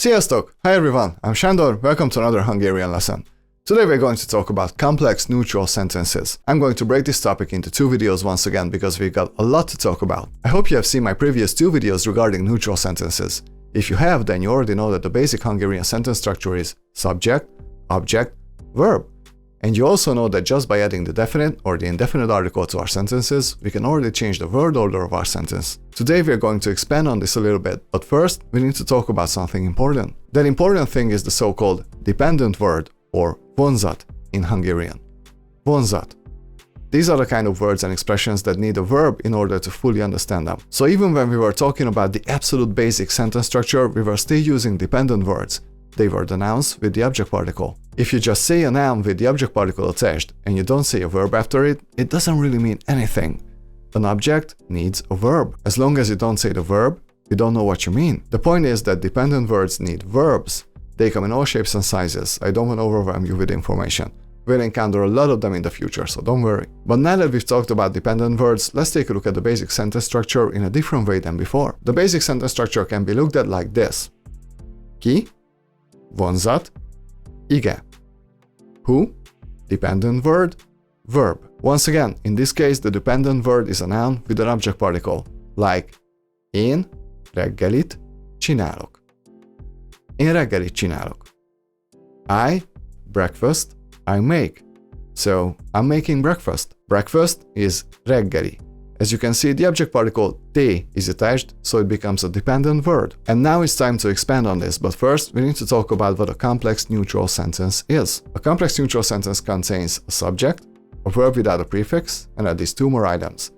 Sziasztok! Hi everyone, I'm Sándor, welcome to another Hungarian lesson. Today we're going to talk about complex neutral sentences. I'm going to break this topic into two videos once again because we've got a lot to talk about. I hope you have seen my previous two videos regarding neutral sentences. If you have, then you already know that the basic Hungarian sentence structure is subject, object, verb. And you also know that just by adding the definite or the indefinite article to our sentences, we can already change the word order of our sentence. Today we are going to expand on this a little bit, but first we need to talk about something important. That important thing is the so-called dependent word or vonzat in Hungarian. Vonzat. These are the kind of words and expressions that need a verb in order to fully understand them. So even when we were talking about the absolute basic sentence structure, we were still using dependent words. They were the nouns with the object particle. If you just say a noun with the object particle attached and you don't say a verb after it, it doesn't really mean anything. An object needs a verb. As long as you don't say the verb, you don't know what you mean. The point is that dependent words need verbs. They come in all shapes and sizes. I don't want to overwhelm you with information. We'll encounter a lot of them in the future, so don't worry. But now that we've talked about dependent words, let's take a look at the basic sentence structure in a different way than before. The basic sentence structure can be looked at like this. Ki, vonzat, ige. Who, dependent word, verb. Once again, in this case, the dependent word is a noun with an object particle, like én reggelit csinálok. Én reggelit csinálok. I, breakfast, I make. So, I'm making breakfast. Breakfast is reggeli. As you can see, the object particle te is attached, so it becomes a dependent word. And now it's time to expand on this, but first we need to talk about what a complex neutral sentence is. A complex neutral sentence contains a subject, a verb without a prefix, and at least two more items.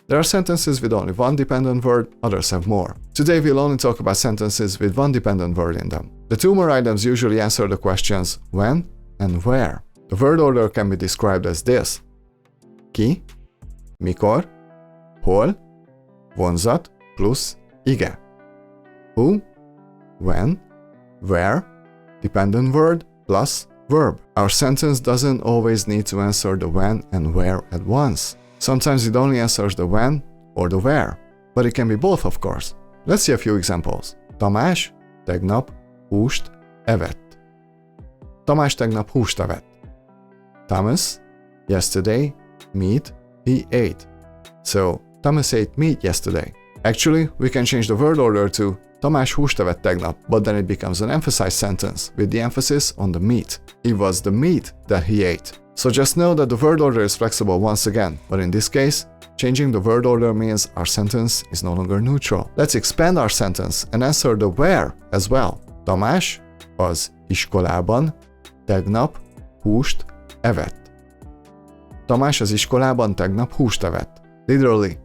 There are sentences with only one dependent word, others have more. Today we'll only talk about sentences with one dependent word in them. The two more items usually answer the questions when and where. The word order can be described as this. Ki, mikor, hol, vonzat plus ige. Who, when, where, dependent word plus verb. Our sentence doesn't always need to answer the when and where at once. Sometimes it only answers the when or the where, but it can be both, of course. Let's see a few examples. Tamás tegnap húst evett. Tamás tegnap húst evett. Thomas, yesterday, meat he ate. So, Thomas ate meat yesterday. Actually, we can change the word order to Tamás húst evett tegnap, but then it becomes an emphasized sentence with the emphasis on the meat. It was the meat that he ate. So just know that the word order is flexible once again, but in this case, changing the word order means our sentence is no longer neutral. Let's expand our sentence and answer the where as well. Tamás az iskolában tegnap húst evett. Tamás az iskolában tegnap húst evett. Literally,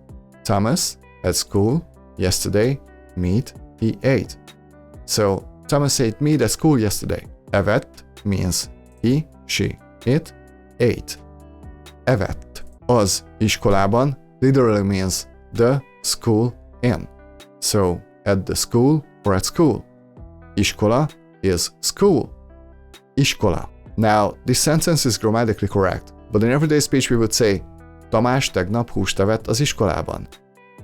Thomas at school yesterday meat he ate. So Thomas ate meat at school yesterday. Evett means he, she, it, ate. Evett. Az iskolában literally means the school in. So at the school or at school. Iskola is school. Iskola. Now, this sentence is grammatically correct, but in everyday speech we would say Tamás tegnap húst evett az iskolában.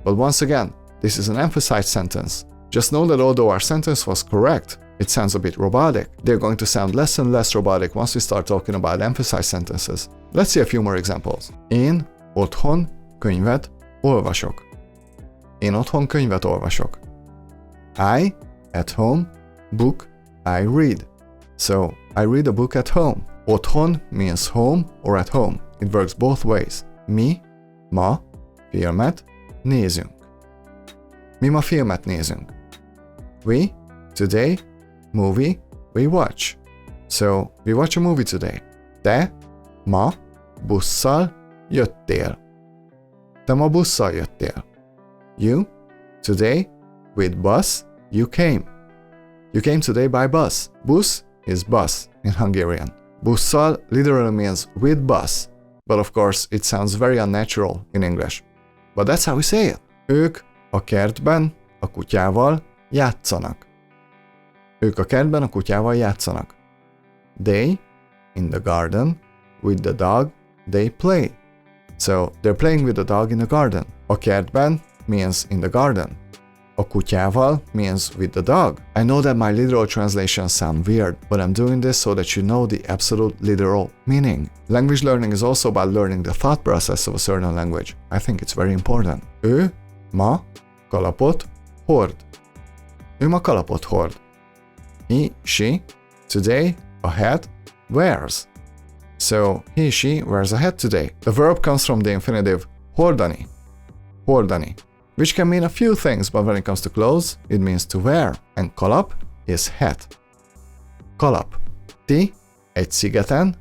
But once again, this is an emphasized sentence. Just know that although our sentence was correct, it sounds a bit robotic. They're going to sound less and less robotic once we start talking about emphasized sentences. Let's see a few more examples. Én otthon könyvet olvasok. Én otthon könyvet olvasok. I, at home, book, I read. So, I read a book at home. Otthon means home or at home. It works both ways. Mi, ma, filmet nézünk. Mi ma filmet nézünk. We, today, movie, we watch. So, we watch a movie today. Te, ma, busszal jöttél. Te ma busszal jöttél. You, today, with bus, you came. You came today by bus. Busz is bus in Hungarian. Busszal literally means with bus, but of course it sounds very unnatural in English. But that's how we say it. Ők a kertben a kutyával játszanak. Ők a kertben a kutyával játszanak. They, in the garden, with the dog, they play. So, they're playing with the dog in the garden. A kertben means in the garden. A kutyával means with the dog. I know that my literal translations sound weird, but I'm doing this so that you know the absolute literal meaning. Language learning is also about learning the thought process of a certain language. I think it's very important. Ő ma kalapot hord. Ő ma kalapot hord. He, she, today, a hat, wears. So, he, she wears a hat today. The verb comes from the infinitive hordani. Hordani. Which can mean a few things, but when it comes to clothes, it means to wear. And kalap is hat. Kalap. Ti egy szigeten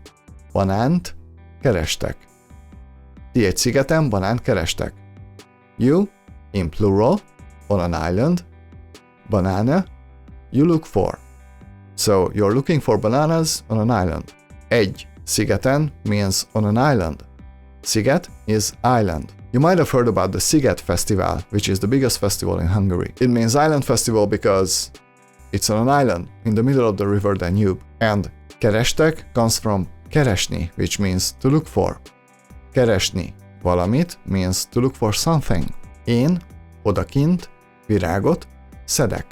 banánt kerestek. Ti egy szigeten banánt kerestek. You, in plural, on an island, banana, you look for. So you're looking for bananas on an island. Egy szigeten means on an island. Sziget is island. You might have heard about the Sziget Festival, which is the biggest festival in Hungary. It means island festival because it's on an island in the middle of the river Danube. And kerestek comes from keresni, which means to look for. Keresni valamit means to look for something. Én odakint virágot szedek.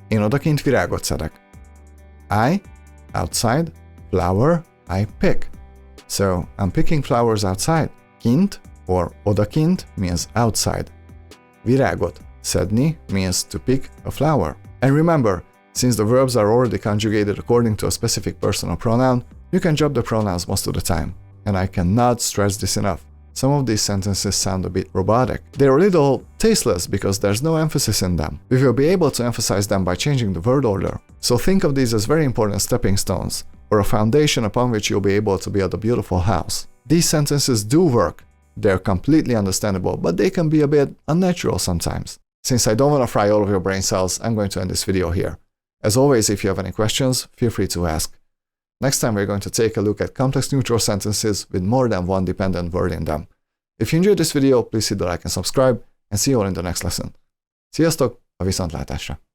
Én odakint virágot szedek. I, outside, flower, I pick. So I'm picking flowers outside. Kint or odakint means outside. Virágot szedni means to pick a flower. And remember, since the verbs are already conjugated according to a specific personal pronoun, you can drop the pronouns most of the time. And I cannot stress this enough. Some of these sentences sound a bit robotic. They're a little tasteless because there's no emphasis in them. We will be able to emphasize them by changing the word order. So think of these as very important stepping stones, or a foundation upon which you'll be able to build a beautiful house. These sentences do work. They're completely understandable, but they can be a bit unnatural sometimes. Since I don't want to fry all of your brain cells, I'm going to end this video here. As always, if you have any questions, feel free to ask. Next time we're going to take a look at complex neutral sentences with more than one dependent word in them. If you enjoyed this video, please hit the like and subscribe, and see you all in the next lesson. Sziasztok, a viszontlátásra!